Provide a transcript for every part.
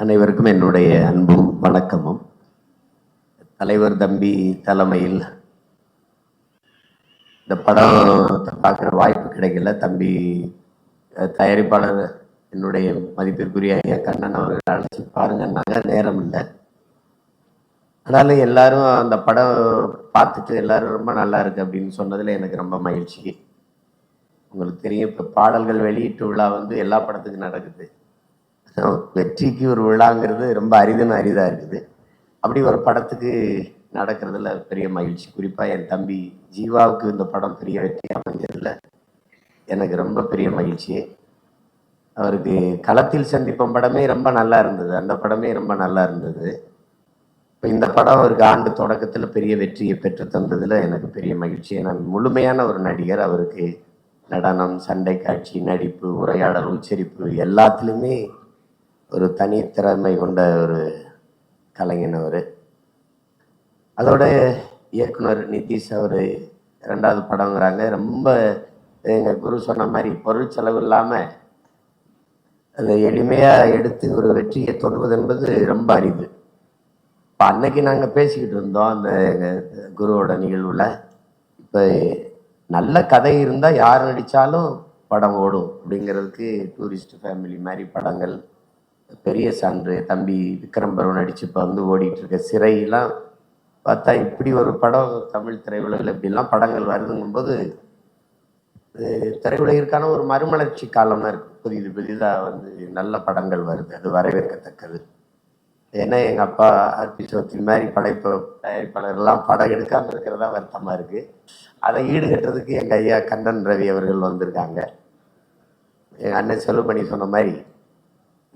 அனைவருக்கும் என்னுடைய அன்பும் வணக்கமும். தலைவர் தம்பி தலைமையில் இந்த படத்தை பார்க்குற வாய்ப்பு கிடைக்கல. தம்பி தயாரிப்பாளர் என்னுடைய மதிப்பிற்குரிய ஐயா கண்ணன் அவர்கள் அழைச்சி பாருங்கன்னாங்க, நேரம் இல்லை. அதனால எல்லாரும் அந்த படம் பார்த்துட்டு எல்லாரும் ரொம்ப நல்லா இருக்கு அப்படின்னு சொன்னதில் எனக்கு ரொம்ப மகிழ்ச்சி. உங்களுக்கு தெரியும், இப்போ பாடல்கள் வெளியீட்டு விழா எல்லா படத்துக்கும் நடக்குது. வெற்றிக்கு ஒரு விழாங்கிறது ரொம்ப அரிதாக இருக்குது. அப்படி ஒரு படத்துக்கு நடக்கிறதுல பெரிய மகிழ்ச்சி. குறிப்பாக என் தம்பி ஜீவாவுக்கு இந்த படம் பெரிய வெற்றி அமைஞ்சதில் எனக்கு ரொம்ப பெரிய மகிழ்ச்சி. அவருக்கு களத்தில் சந்திப்போம் படமே ரொம்ப நல்லா இருந்தது. அந்த படமே ரொம்ப நல்லா இருந்தது. இப்போ இந்த படம் அவருக்கு ஆண்டு தொடக்கத்தில் பெரிய வெற்றியை பெற்று தந்ததில் எனக்கு பெரிய மகிழ்ச்சி. ஏன்னா முழுமையான ஒரு நடிகர். அவருக்கு நடனம், சண்டை காட்சி, நடிப்பு, உரையாடல், உச்சரிப்பு எல்லாத்துலேயுமே ஒரு தனி திறமை கொண்ட ஒரு கலைஞன் அவர். அதோட இயக்குனர் நிதிஷ் அவர் 2வது படங்கிறாங்க. ரொம்ப எங்கள் குரு சொன்ன மாதிரி பொருள் செலவு இல்லாமல் அதை எளிமையாக எடுத்து ஒரு வெற்றியை தொடுவது என்பது ரொம்ப அரிது. இப்போ அன்னைக்கு நாங்கள் பேசிக்கிட்டு இருந்தோம் அந்த எங்கள் குருவோட நிகழ்வில். இப்போ நல்ல கதை இருந்தால் யார் நடித்தாலும் படம் ஓடும் அப்படிங்கிறதுக்கு டூரிஸ்ட் ஃபேமிலி மாதிரி படங்கள் பெரிய சான்று. தம்பி விக்ரம் பருவ நடிச்சு இப்போ ஓடிட்டு இருக்க சிறையெல்லாம் பார்த்தா இப்படி ஒரு படம் தமிழ் திரையுலகில் இப்படிலாம் படங்கள் வருதுங்கும்போது திரையுலகிற்கான ஒரு மறுமலர்ச்சி காலமாக இருக்குது. புதிதாக நல்ல படங்கள் வருது. அது வரவேற்கத்தக்கது. ஏன்னா எங்கள் அப்பா ஆர்பி சோத்தி மாதிரி தயாரிப்பாளர்லாம் படம் எடுக்காமல் இருக்கிறதா வருத்தமாக இருக்குது. அதை ஈடுகட்டுறதுக்கு எங்கள் ஐயா கண்ணன் ரவி அவர்கள் வந்திருக்காங்க. எங்கள் அண்ணன் செல்வமணி சொன்ன மாதிரி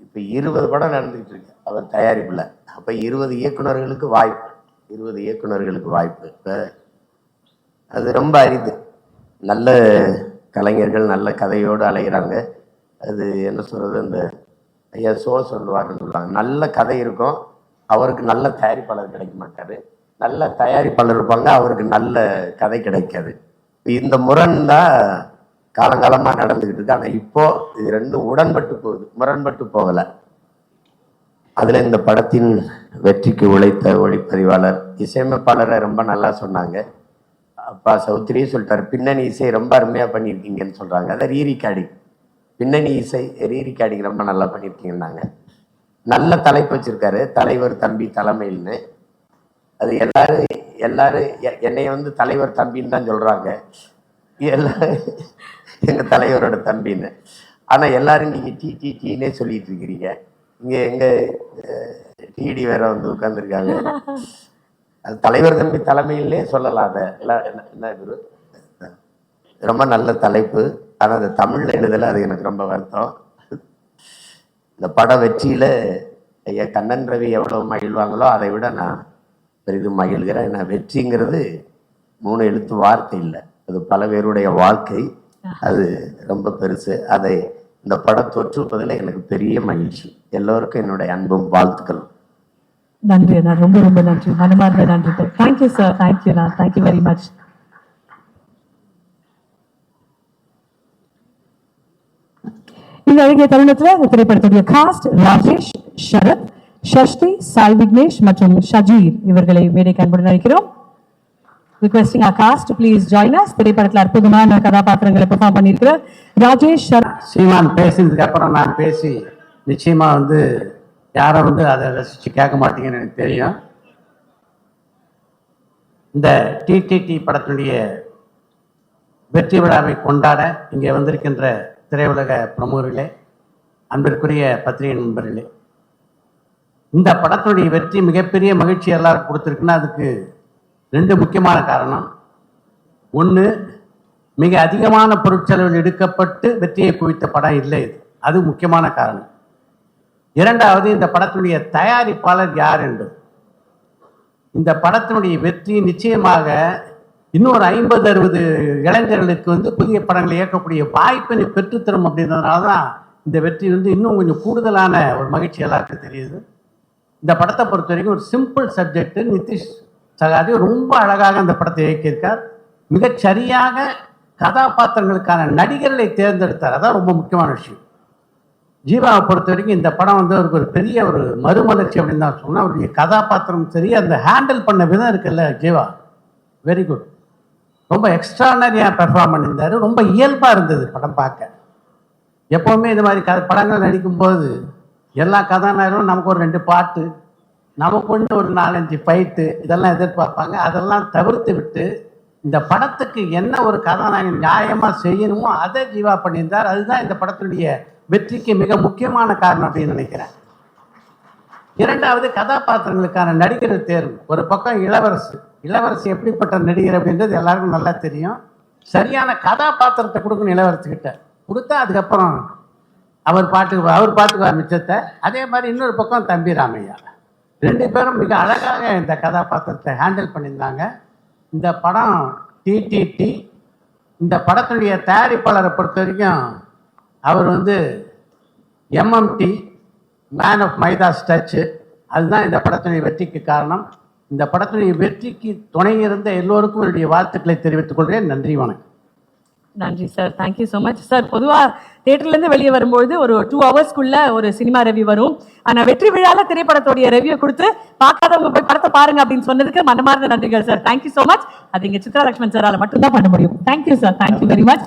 இப்போ 20 படம் நடந்துக்கிட்டு இருக்கு அவர் தயாரிப்பில். அப்போ 20 இயக்குநர்களுக்கு வாய்ப்பு. இப்போ அது ரொம்ப அரிது. நல்ல கலைஞர்கள் நல்ல கதையோடு அலைகிறாங்க. அது என்ன சொல்கிறது, அந்த ஐயா சொல்லுவாருன்னு சொல்லுவாங்க, நல்ல கதை இருக்கும், அவருக்கு நல்ல தயாரிப்பாளர் கிடைக்க மாட்டார். நல்ல தயாரிப்பாளர் இருப்பாங்க, அவருக்கு நல்ல கதை கிடைக்காது. இந்த முரண் தான் காலங்காலமாக நடந்துக்கிட்டு இருக்கு. ஆனால் இப்போ இது ரெண்டும் உடன்பட்டு போகுது, முரண்பட்டு போகலை. அதில் இந்த படத்தின் வெற்றிக்கு உழைத்த ஒளிப்பதிவாளர், இசையமைப்பாளரை ரொம்ப நல்லா சொன்னாங்க. அப்பா சௌத்ரியே சொல்லிட்டார், பின்னணி இசை ரொம்ப அருமையாக பண்ணியிருக்கீங்கன்னு சொல்கிறாங்க. அதை ரீரிகார்டிங், பின்னணி இசை ரீரிகார்டிங் ரொம்ப நல்லா பண்ணியிருக்கீங்கன்னாங்க. நல்ல தலைப்பு வச்சிருக்காரு, தலைவர் தம்பி தலைமையில்னு. அது எல்லாரும் என்னைய தலைவர் தம்பின்னு தான் சொல்கிறாங்க. எல்லாரும் எங்கள் தலைவரோட தம்பின்னு. ஆனால் எல்லாரும் நீங்கள் டீனே சொல்லிட்டு இருக்கிறீங்க. இங்கே எங்கள் டிடி வேற உட்காந்துருக்காங்க. அது தலைவர் தம்பி தலைமையிலே சொல்லலாம். அதை என்ன குரு, ரொம்ப நல்ல தலைப்பு. ஆனால் அது தமிழில் எழுதலை, அது எனக்கு ரொம்ப வருத்தம். இந்த பட வெற்றியில் ஐயா கண்ணன் ரவி எவ்வளோ மகிழ்வாங்களோ அதை விட நான் பெரிதும் மகிழ்கிறேன். ஏன்னா வெற்றிங்கிறது 3 எழுத்து வார்த்தை இல்லை, அது பல பேருடைய வாழ்க்கை. அது ரொம்ப பெருசு. அதை இந்த படம் தொற்றுப்பதில் எனக்கு பெரிய மகிழ்ச்சி. எல்லோருக்கும் என்னுடைய அன்பும் வாழ்த்துக்களும். நன்றி அண்ணா, ரொம்ப ரொம்ப நன்றி, மனமார்ந்த நன்றி. தேங்க்யூ சார், தேங்க்யூண்ணா, தேங்க்யூ வெரி மச். இந்த அழகிய தருணத்தில் இந்த திரைப்படத்துடைய காஸ்ட் ராஜேஷ், ஷரத், ஷஷ்டி, சாய் விக்னேஷ் மற்றும் ஷஜீர் இவர்களை மேடைக்கு அன்புடன் அழைக்கிறோம். Requesting our cast to please join us. திரைப்படத்தில் அற்புதமான கதாபாத்திரங்களை பெர்ஃபார்ம் பண்ணியிருக்கிற ராஜேஷ், சீமான் பேசினதுக்கு அப்புறம் நான் பேசி நிச்சயமா யாரை அதை ரசிச்சு கேட்க மாட்டீங்கன்னு எனக்கு தெரியும். இந்த டிடிடி படத்தினுடைய வெற்றி விழாவை கொண்டாட இங்கே வந்திருக்கின்ற திரையுலக பிரமுகர்களே, அன்பிற்குரிய பத்திரிகை நண்பர்களே, இந்த படத்தினுடைய வெற்றி மிகப்பெரிய மகிழ்ச்சி எல்லாருக்கும் கொடுத்துருக்குன்னா அதுக்கு 2 முக்கியமான காரணம். ஒன்று, மிக அதிகமான பொருட்செலவில் எடுக்கப்பட்டு வெற்றியை குவித்த படம் இல்லை, இது அது முக்கியமான காரணம். 2வது, இந்த படத்தினுடைய தயாரிப்பாளர் யார் என்று. இந்த படத்தினுடைய வெற்றி நிச்சயமாக இன்னொரு 50-60 இளைஞர்களுக்கு புதிய படங்களை இயக்கக்கூடிய வாய்ப்பினை பெற்றுத்தரும். அப்படின்றதுனால தான் இந்த வெற்றி இன்னும் கொஞ்சம் கூடுதலான ஒரு மகிழ்ச்சி எல்லாருக்கும் தெரியுது. இந்த படத்தை பொறுத்த வரைக்கும் ஒரு சிம்பிள் சப்ஜெக்ட். நிதிஷ் சகாதி ரொம்ப அழகாக அந்த படத்தை இயக்கியிருக்கார். மிகச் சரியாக கதாபாத்திரங்களுக்கான நடிகர்களை தேர்ந்தெடுத்தார். அதான் ரொம்ப முக்கியமான விஷயம். ஜீவாவை பொறுத்த வரைக்கும் இந்த படம் வந்து அவருக்கு ஒரு பெரிய ஒரு மறுமலர்ச்சி அப்படின்னு தான் சொன்னால், அவருடைய கதாபாத்திரம் சரி, அந்த ஹேண்டில் பண்ண விதம் இருக்குல்ல ஜீவா, வெரி குட். ரொம்ப எக்ஸ்ட்ரானரியாக பெர்ஃபார்ம் பண்ணியிருந்தாரு. ரொம்ப இயல்பாக இருந்தது படம் பார்க்க. எப்போவுமே இது மாதிரி படங்கள் நடிக்கும்போது எல்லா கதாநாயகரும் நமக்கு ஒரு 2 பாட்டு, நமக்கு ஒன்று ஒரு 4-5 ஃபைட்டு இதெல்லாம் எதிர்பார்ப்பாங்க. அதெல்லாம் தவிர்த்து விட்டு இந்த படத்துக்கு என்ன ஒரு கதாநாயகன் நியாயமாக செய்யணுமோ அதை ஜீவா பண்ணியிருந்தார். அதுதான் இந்த படத்தினுடைய வெற்றிக்கு மிக முக்கியமான காரணம் அப்படின்னு நினைக்கிறேன். இரண்டாவது, கதாபாத்திரங்களுக்கான நடிகர் தேர்வு. ஒரு பக்கம் இளவரசி எப்படிப்பட்ட நடிகர் அப்படின்றது எல்லாருக்கும் நல்லா தெரியும். சரியான கதாபாத்திரத்தை கொடுக்கணும் இளவரசிக்கிட்ட, கொடுத்தா அதுக்கப்புறம் அவர் பார்த்துக்குவார் மிச்சத்தை. அதே மாதிரி இன்னொரு பக்கம் தம்பி ராமையா, 2 பேரும் மிக அழகாக இந்த கதாபாத்திரத்தை ஹேண்டில் பண்ணியிருந்தாங்க. இந்த படம் டிடிடி, இந்த படத்தினுடைய தயாரிப்பாளரை பொறுத்த வரைக்கும் அவர் வந்து எம்எம்டி, மேன் ஆஃப் மைதாஸ் டச்சு. அதுதான் இந்த படத்தினுடைய வெற்றிக்கு காரணம். இந்த படத்தினுடைய வெற்றிக்கு துணை இருந்த எல்லோருக்கும் என்னுடைய வாழ்த்துக்களை தெரிவித்துக் கொள்கிறேன். நன்றி, வணக்கம். நன்றி sir, thank you so much sir. பொதுவாக தேட்டர்லேருந்து வெளியே வரும்பொழுது ஒரு 2 ஹவர்ஸ்க்குள்ள ஒரு சினிமா ரெவ்யூ வரும். ஆனால் வெற்றி விழாவில் திரைப்படத்துடைய ரெவ்யூ கொடுத்து பார்க்காதவங்க போய் படத்தை பாருங்க அப்படின்னு சொன்னதுக்கு மனமார்ந்த நன்றிகள் சார். Thank you so much. அது இங்கே சித்ரா லக்ஷ்மன் சாரால் மட்டும்தான் பண்ண முடியும். Thank you sir, thank you very much.